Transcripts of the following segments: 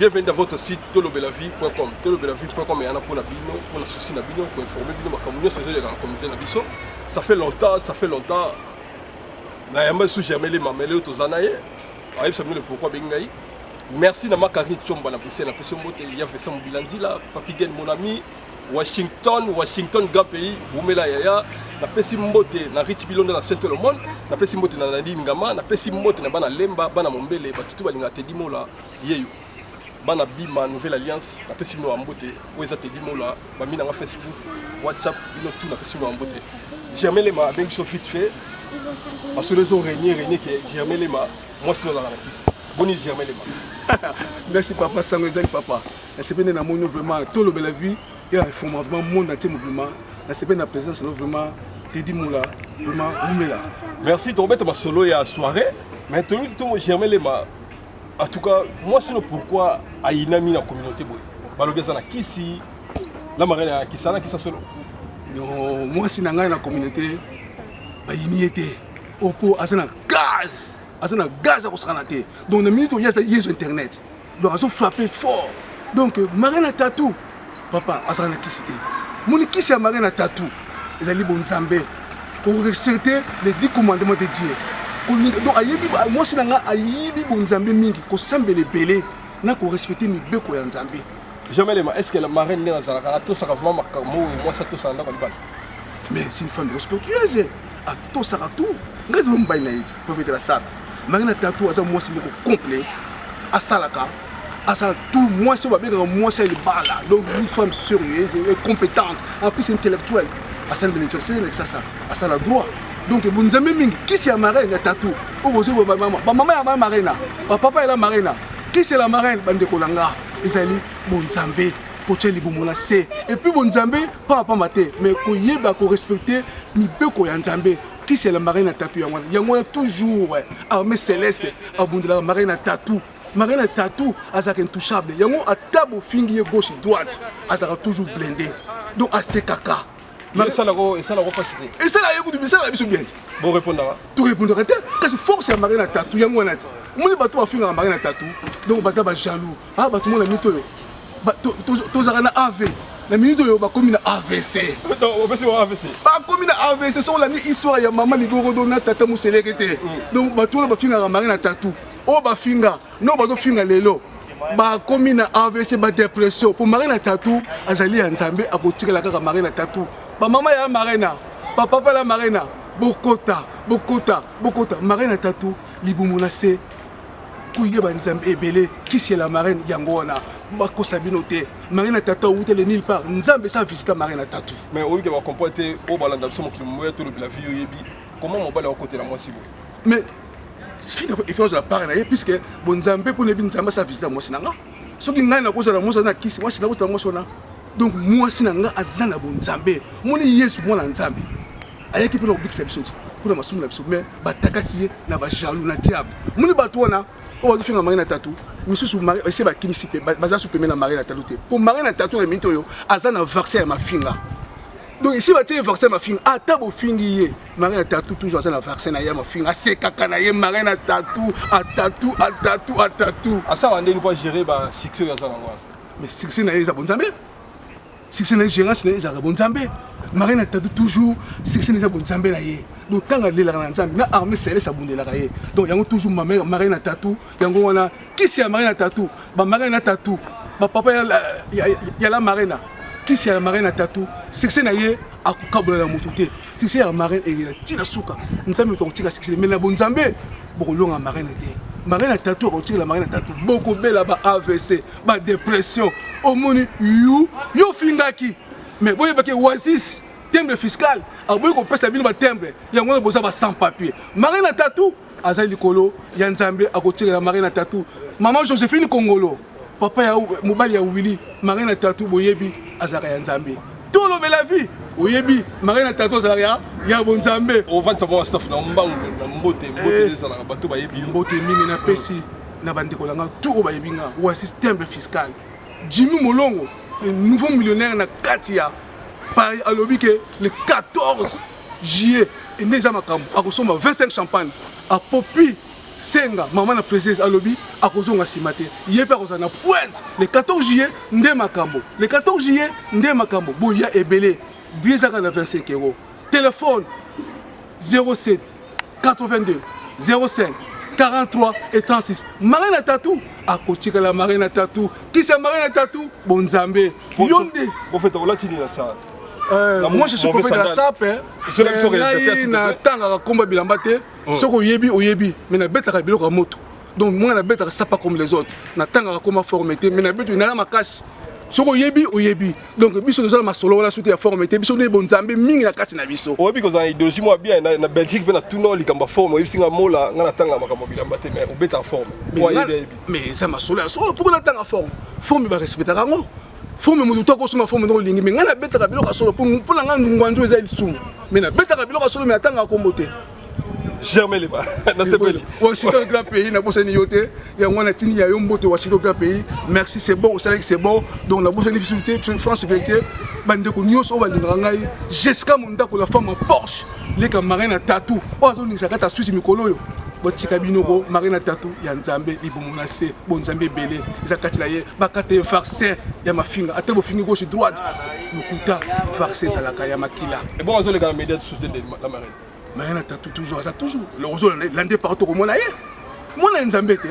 Bienvenue dans votre site tolobelavie.com. Tolobelavie.com est un pour la bino, pour la souci la bino, pour informer bino, ma communauté, c'est la communauté na biso. Ça fait longtemps. Na yamba sou jamais les mamele autozanaye. Aïe ça me le pourquoi bengai. Merci na Makarine Chomba na pese mote ya fait ça mon bilanzi là, Papi Gen mon ami. Washington grand pays, Boumela Yaya, na pesi mbote na Rich Bilonda na Saint Solomon, na pesi mbote na Nandi Ngama, na pesi mbote na bana Lemba, bana Mombele, batutu balinga tedimo la yeyo. Bana Bima Nouvelle Alliance, na pesi mo mbote, oza tedimo la, ba mina na Facebook, WhatsApp, bino tout na pesi mo mbote. Germain Lema ben so vite fait. Parce que les autres régner que Germain Lema, moi sinon dans la piste. Boni Germain Lema. Merci papa Sangozali papa. C'est bien na mon vraiment tout le belle vie. Et vraiment monde entier mouvement, c'est bien la présence vraiment Teddy Moula, vraiment Moumela. Merci de remettre ma solo et à soirée. Maintenant tout Germain Lema. En tout cas, moi sinon pourquoi Aïnami la communauté boy. Baloga sana kisi la marraine à kisana kisa solo. Non, moi si nanga la communauté ba yimiete opo asana gaz à kosanate. Donc na minute où il y a internet. Donc ils ont frappé fort. Donc marraine tatou. Papa, azana kisité. Mon kisi a marraine à tatou. Il a dit bon Zambé. Pour respecter les 10 commandements de Dieu. Donc moi si nanga ayibi bon Zambé mingi ko sambele belé na ko respecter mi beko ya Zambé. Jamais les est-ce que la marraine n'est pas à tout ça vraiment moi ça tout ça dans le mais c'est une femme respectueuse. À tout ça tout. Ngai zo mbaina yiti pour faire la salle. Marraine à tatou aza moi si complet. À salaka. À ça, tout moi c'est moi c'est le bas là. Donc une femme sérieuse et compétente, en plus intellectuelle. À ça le bénéficiaire avec ça, à ça la droit. Donc vous nous avez mis qui c'est la marraine la tatou. Ou vous avez maman, maman est la marraine, papa est la marraine. Qui c'est la marraine bande kolanga. Ils allaient bon Zambé, coacher les bomona c'est. Et puis bon Zambé pas maté, mais ko yeba ko respecter mi beko ya Zambé. Qui c'est la marraine la tatou yangona toujours armée céleste, abondela la marraine la tatou. Marraine tatou azak intouchable. Yango atabo fingi gauche et droite. Azak toujours blindé. Donc assez caca. Mais ça la capacité. Et ça la écoute ça la biso bien. Bon répondre. Tout répondre parce que force ya marraine tatou yango nati. Moni bato ba finga marraine tatou. Donc baza ba jaloux. Ah bato mona mito yo. Ba to zaka na AV. La minute yo ba komi na AVC. Non, on va se AVC. Ba komi na AVC so la ni histoire ya maman ligoro do na tata muselekete. Donc bato ba finga marraine tatou. Oh bafinga, non bazo finga lelo. Ba komi na AVC ba dépression. Pour marraine tatou, azali ya Nzambe akotika la kaka marraine tatou. Ba maman ya marraine, ba papa la marraine. Bokota. Marraine tatou, libumuna se. Kuye ba Nzambe ebele, kisi la marraine yango wana. Ba ko sabinote. Marraine tatou ou tele nulle part. Nzambe sa visiter marraine tatou. Mais oui que va comporter au balanda so mo ki mo tout la vie yebi. Comment mon bala au côté la moi si vous. Mais il faut la part puisque bon Zambé pour les bintamba sa visite moi sinanga soki ngai na koza la moi na kisi moi sinanga koza moi sona donc moi sinanga azana bon Zambé moni yesu mona Nzambe ayaki pour l'obik sebisoti pour ma soumna biso mais bataka kiye na ba jaloux na diable moni batona o ba finga marina tatou misusu mari ese ba kimisi pe baza su pemena marina tatou te pour marina tatou na minto yo azana vaccin ya mafinga. Donc ici, tu as vaccin ma fille. Ah, tu as beau finir. Marraine tatou toujours un vaccin à ma fille. Ah, c'est cacanaye, marraine tatou, à tatou. Ah, ça, on ne peut gérer le succès. Mais succès n'est pas bon Zambé. Succès n'est pas bon Zambé. Marraine tatou toujours, succès n'est pas bon Zambé. Donc quand on est là, on a armé céleste à bon de la raye. Donc il y a toujours ma mère, marraine tatou. Il y a qui c'est la marraine tatou? Ma marraine tatou. Ma papa, il y a la marraine. Qui c'est la marraine à tatou? Succès n'a yé à Kabola la mototé. Succès à la marraine et la tira souka. Nous sommes au succès. Mais la bonne Zambé, beaucoup long à marraine était. Marraine à tatou, on tire la marraine à tatou. Beaucoup belle là-bas, AVC, bas dépression. Au moni, yo fingaki. Mais vous voyez que Oasis, timbre fiscal. Alors vous voyez qu'on peut s'habiller le timbre. Il y a un besoin sans papier. Marraine à tatou, Azali Kolo, Yann Zambé, à côté de la marraine à tatou. Maman Joséphine Congolo. Papa ya mobali ya Willy, marraine tatou boyebi azaka ya Nzambe. Tout le la vie. Boyebi marraine tatou azaka ya bon Nzambe. On va savoir stuff na mbango na mbote za na bato bayebi. Mbote mingi na pesi na bandeko langa tout bayebi nga ou système fiscal. Jimmy Molongo, le nouveau millionnaire na Katia. Paris a lobby que le 14 juillet et Neza Makam a consommé 25 champagne à Popi senga maman na présidence alobi akozonga nsima te ye mpe akozala na pointe le 14 juillet nde makambo le 14 juillet nde makambo boya ebele billet ezaka na 25 euros téléphone 07 82 05 43 et 36 Marina Tatou akotikala Marina Tatou kisa Marina Tatou bonzambe yonde prophète olatini na ça. Moi je suis prophète de la SAP. Je n'attends combat bilamba te. Soko yebi oyebi, mais na beta biloko moto. Donc moi na beta ça pas comme les autres. N'attends comment formeté, mais na beta na makasi. Soko yebi oyebi. Donc biso nous ma solo la soute ya formeté, biso ne bonzambe mingi na kati na biso. Oyebi ko za idéologie moi bien na Belgique pe na tout nord likamba forme, oyebi singa mola ngana tanga makambo bilamba te mais obeta forme. Mais ça ma solo solo pour na tanga forme. Forme ba respecter rango. Forme mu to ko suma forme no lingi mais ngana beta biloko solo pour na nga ngwanjo eza lisumu. Mais na beta biloko solo mais atanga ko moté. Germer les bas. Dans ce pays. Washington grand pays na bossa ni yote ya ngwana tini ya yombote Washington grand pays. Merci c'est bon, c'est bon. Donc na bossa ni bisouté France vérité bande ko nyos o balinga ngai Jessica Munda ko la femme en Porsche. Les Marina Tatou. O zo ni sakata susi mikolo yo. Botika binoko Marina Tatou ya Nzambe libomona se bonzambe belé zakatila ye bakate farce ya mafinga ate bo fingi gauche droite lokuta farce zalaka ya makila. Et bon les gars médias soutien de la marine. Marina Tatou toujours le réseau l'andé partout comme mona ye mona Nzambe te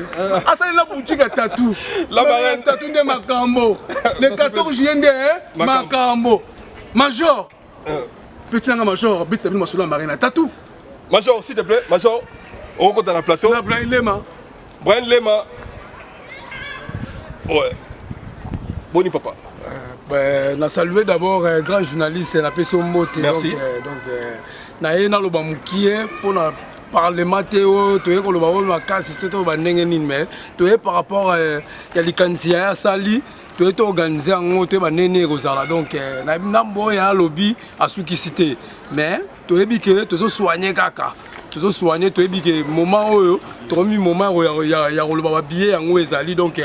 asali na boutique Tatou la Marina Tatou nde makambo le 14 juillet nde makambo major petit nanga major bit tabi masolo Marina Tatou major s'il te plaît major. On rencontre dans le plateau. Brian Lema. Brian Lema. Ouais. Boni papa. On a salué d'abord un grand journaliste, la PSO Mote. Merci. Donc, naye na loba mukie pour na parlement teo toye ko loba wona kasi c'est to ba ndenge nini mais toye par rapport ya likanzi ya sali toye to organiser ngote ba nene kozala donc na nambo ya lobby asukisité mais toye bike tozo soigner kaka. Tous soigner to ebike moment oyo to mi moment ya ko loba ba billet yango ezali donc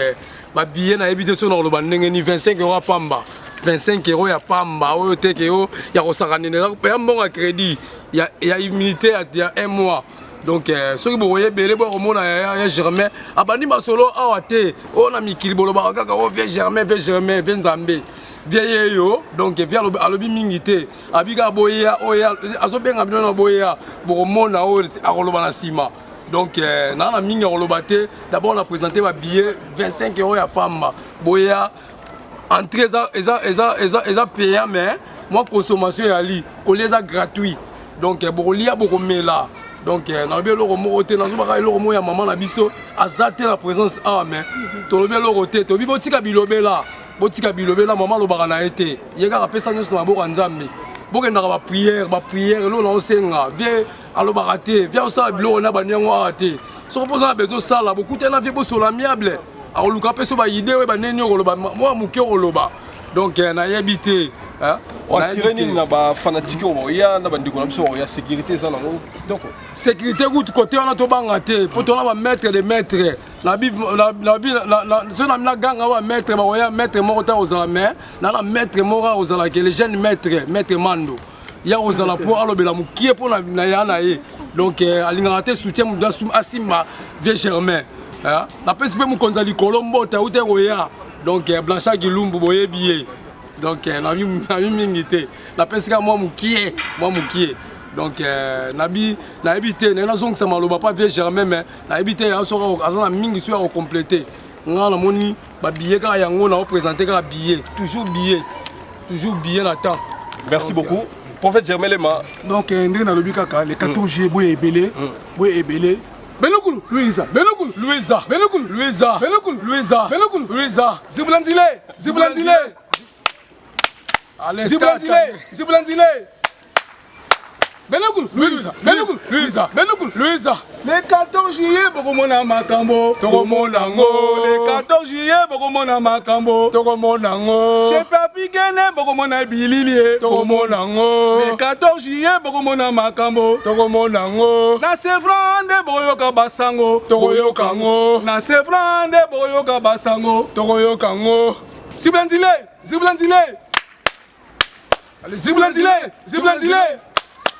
ba billet na ebite so na loba ndenge ni 25 euros pamba 25 euros ya pamba oyo teke yo ya ko sakanene pe mbonga crédit ya immunité ya 1 mois donc ce que vous voyez belé bo mona ya Germain abandi masolo awate o na mikili boloba kaka o vie Germain vie Nzambe vieille yo donc via alobi mingité abika boya oya azobenga bino boya bokomona o akoloba na sima donc na mingi akoloba te d'abord on a présenté ba billet 25 euros ya pamba boya entrée eza payant mais moi consommation ya li koleza gratuit donc bokolia bokomela donc na bien loko moko te na zo baka loko mo ya maman na biso azate la présence a mais to lobi loko te to bibo tika bilobela botika bilobela maman lobaka na été yeka kapesa nyonso na maboko Nzambe bokendaka ba prière lo na osenga vie alobaka te vie osala biloko na banyango awa te soko poza na besoin sala bokutana vie bosola amiable akoluka mpe so baide oyo baneni okoloba mwa moke okoloba donc nayebi te assuré nini na bafanatique oya na bandeko na biso oya sécurité eza nango donc sécurité kutu côté wana tobanga te mpo tona bamaître de maître so na ganga bamaître baoya maître moko ta ozala mais na maître moko ozalaka le jeune maître mando ya ozala mpo alobela mokie mpo na ya na ye donc alingaka te soutien moto asimba vie Germain napesi mpe mokonzi ya likolo mbota ute koya donc Blanchard Gilumbu boyebi ye donc nabi mingi te napesika mwa mokie donc nayebi te nazongisa maloba pa vie Germain mais nayebi te aza na mingi so ya kokomplete nga namoni babillet kaka yango na oprésente kaka billet toujours billet na temps. Merci beaucoup prophète Germain Lema. Donc ndenge nalobi kaka le 14 juillet boye ebele Benokulu, Louisa. Le 14 juillet, bokomona makambo. Le 14 juillet, bokomona makambo. Chez Papi Kene, bokomona bililie. Le 14 juillet, bokomona makambo. Na Sefrande, boyoka basango. Na Sefrande, boyoka basango. Ziblandile.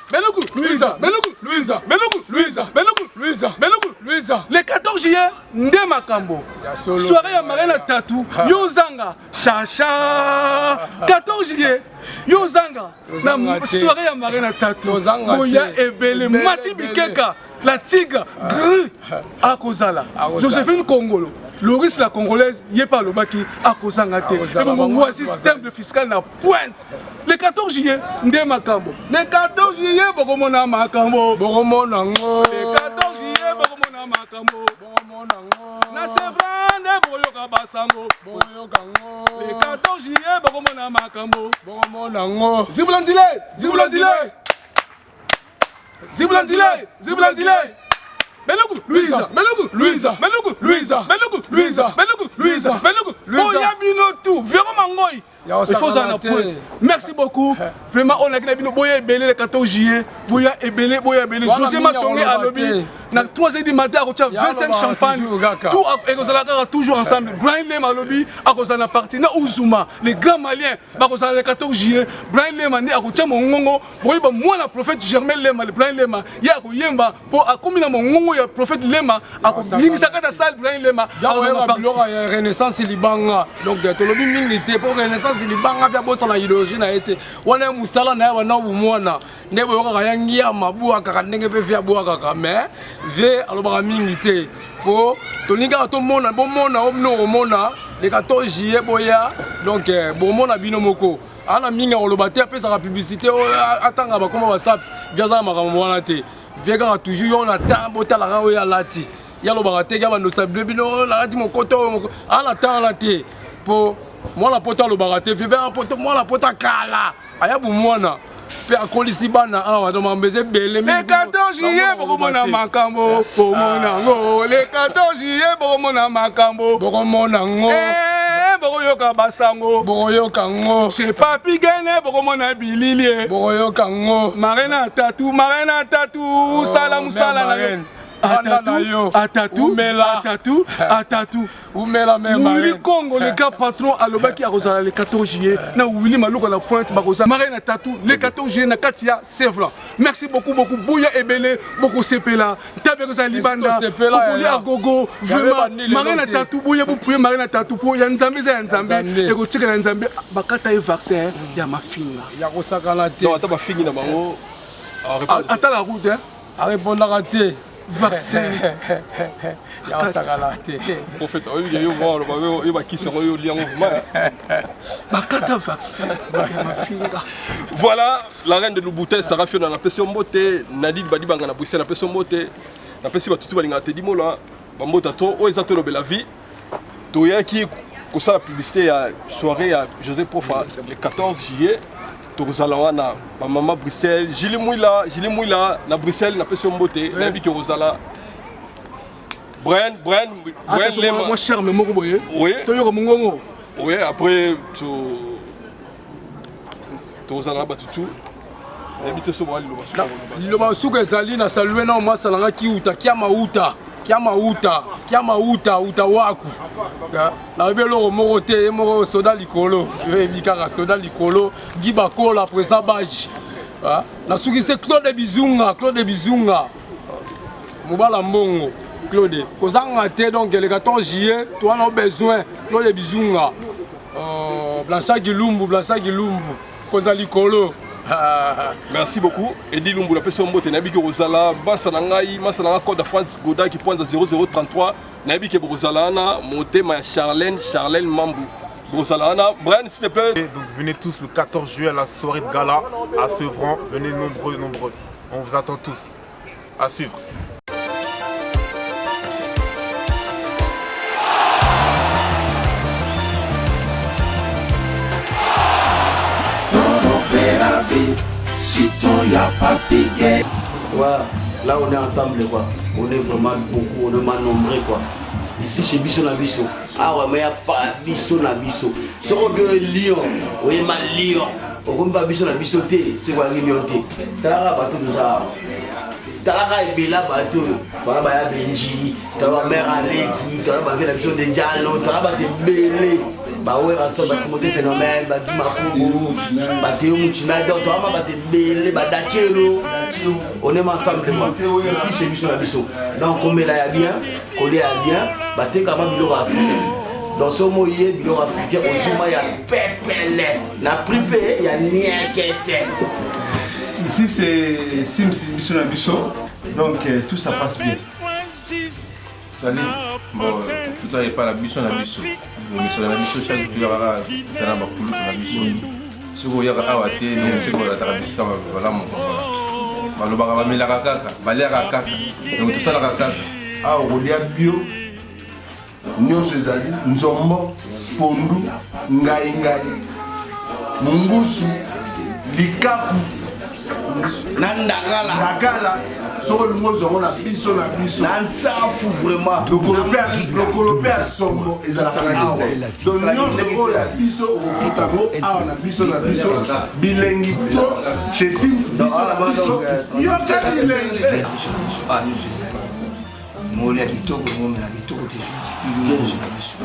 Beloukou, Louisa, Beloukou, Louisa, Beloukou, Louisa, Beloukou, Louisa, Beloukou, Louisa. Le 14 juillet, Ndé Makambo. Soirée à Marina Tatou, Yozanga, Chacha. 14 juillet, Yozanga. Soirée à Marina Tatou, Boya Ebele, Mati Bikeka, la Tigre, Akozala, Joséphine Congolo. Loris la Congolaise, yé par le baki, Akozanga te. Et bon, moi, système de fiscal na pointe. Le 14 juillet, Ndé Makambo. Le 14 juillet, Bokomona Makambo. Boromonango. Le 14 juillet, Bokomona Makambo. Boromonango. Na Sevrande, Boyoka Basango. Boyokango. Le 14 juillet, Bokomona Makambo. Boromonango. Zibulanzile, Zibulanzile. Zibulanzile, Zibulanzile. Beloukou, Louisa, Beloukou, Louisa, Beloukou, Louisa, Beloukou, Louisa, Beloukou, Louisa, Beloukou. Boya bino tout, Véro Mangoy. Il faut ça en pointe. Merci beaucoup. Vraiment, on a gagné Boya Ebele le 14 juillet. Boya Ebele, Boya Ebele. José Matongue à lobby. Dans 3h du matin, on a 25 champagne. Tout est toujours ensemble. Brian Lem à lobby, à cause de la partie. Na Ouzuma, les grands Maliens, à cause de le 14 juillet. Brian Lem a dit à cause de mon ngongo. Moi, le prophète Germain Lema, le Brian Lema, il y a Yemba pour accumuler mon ngongo, il y a le prophète Lema. À cause de la salle, Brian Lema. Il y a Renaissance Libanga. Donc, tu as le militaire pour Renaissance. Libanga vya bosa na idéologie na été wana musala na wana umwana ndebo yoka yangia mabua kaka ndenge pe vya bua kaka mais ve alobaka mingi te po tolinga to mona bomona omno mona le 14 juillet boya donc bomona bino moko ana mingi oloba te pe sa publicité atanga ba koma WhatsApp vya za makambo wana te veka toujours on attend botala ga oya lati ya lobaka te ya bando sa bino la lati mokoto ana attend la te po moi la pota le baraté vivre un poto moi la pota kala aya bu mwana pe akolisi bana awa do mambeze bele le 14 juillet bokomona makambo bomona ngo le 14 juillet bokomona makambo bokomona ngo bokoyoka basango bokoyoka ngo c'est papi gene bokomona bililie bokoyoka ngo marena tatu sala musala na yo Atatu, Willy Congo, le gars patron à l'Obaki à Rosala le 14 juillet. Na Willy Malou à la pointe, Barosa, Marina Tatou, le 14 juillet, na Katia, Sevla. Merci beaucoup, beaucoup. Ebele, beaucoup Sepela, Taberosa Libanda, Boya Gogo, vraiment, Marina Tatou, Boya Boupouye, Marina Tatou, Boya Nzambe, et go check la Nzambe, Bakata et vaccin, ya ma fille. Ya Rosakana te. Non, attends, ma fille, attends la route, hein. À répondre à rater. Vaccin. Prophète, il va qui se voilà, la reine de Louboutin, Sarah Fiona, la pression beauté, Nadine Badibanga, la Bruxelles, la pression beauté, la pression tout va te dire là, Bambota trop, où est la vie, Toya qui, pour ça la publicité à soirée à José Profa, le 14 juillet. Torozalawana, ma maman Bruxelles, Gilles Mouila, na Bruxelles, na pression beauté, na bi que Rosala. Brian Lema. Moi cher mais moko boye. Oui. Toyo mongongo. Oui, après Torozala batutu. Habite so bali lo ba suka ezali na saluer na moi salanga ki uta kia mauta waku na belo moko te moko soda likolo ebikaka soda likolo giba kola président baji na suki c'est Claude Bizunga mobala mbongo Claude kozanga te donc le 14 juillet toi on a besoin Claude Bizunga Blanchard Gilumbu koza likolo. Merci beaucoup. Edi Lumbu, la personne mbote nabi ke Rosala, Basanangai, Masananga Code de France Goda qui pointe à 0033, nabi ke Rosalana, monté ma Charlène Mambu. Rosalana, Brian s'il te plaît. Donc venez tous le 14 juillet à la soirée de gala à Sevran, venez nombreux. On vous attend tous. À suivre. Si ton y'a pas pigué. Voilà, là on est ensemble quoi. On est vraiment beaucoup, on est mal nombreux quoi. Ici chez Bisso na Bisso. Ah ouais, mais y'a pas Bisso na Bisso. Si on veut Lyon, on est mal Lyon. On ne va pas Bisso na Bisso té, c'est quoi Lyon té. T'as bateau de ça. T'as la Bella bateau. T'as la Benji, t'as la mère Aleki, t'as la Bisso de Diallo, t'as la Bellé. baoyo ranso batimote phénomène badi makungu bateo muchina donc toama batebele badachelo on est ensemble ici chez biso na biso donc komela ya bien kolia ya bien batekama biloko africain dans ce moyen biloko africain ozuma ya pepele na pripe ya niekese. Ici c'est Sims biso na biso donc tout ça passe bien. Salut. Bon, tout ça n'est pas la biso na biso. La biso chaque jour il y aura dans la bakulu na biso. Ce qu'il y aura à water, c'est que la tarabisika voilà mon papa. Balobaka bamelaka kaka, balera kaka. Donc tout ça la kaka. Ah olia bio. Nyonso ezali nzombo, pondu, ngai mungusu, likapu, Nandagala. soko lungo zongo na biso Nantsafu vraiment. lokolo à sombo ezalaka awa donc nyonso oyo ya biso okokutango awa na biso bilengi to chez Sims biso na biso yoka bilengi moli ya kitoko ngomela kitoko toujours biso na biso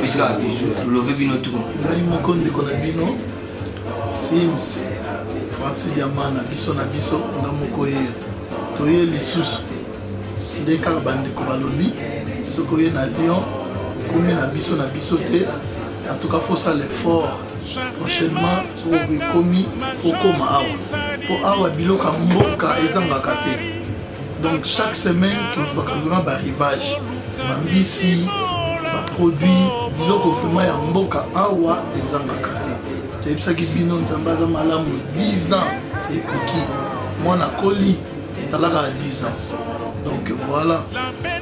bisika biso love bino tu ngai moko ndeko na bino Sims Francis Diamana biso na biso nga moko ye toye lisusu nde kaka bandeko balobi soki oye na Lyon okomi na biso te en tout cas faut ça l'effort prochainement soki ekomi okoma awa po awa biloko ya mboka ezangaka te donc chaque semaine tozwaka vraiment barivage bambisi baproduit biloko vraiment ya mboka awa ezangaka te toyebisaki bino nzambe aza malamu 10 ans ekoki mwana koli talaka 10 ans donc voilà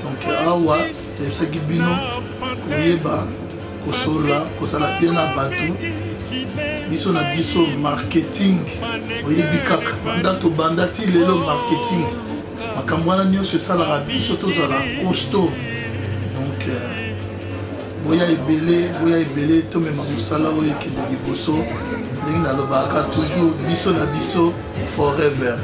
donc awa toyebisaki bino koyeba kosola kosala bien na bato biso na biso marketing oyebi kaka banda tobanda ti lelo marketing makambo wana nyonso esalaka biso tozala costaud donc boya ebele tomema mosala oyo ekende liboso ndenge nalobaka toujours biso na biso forever.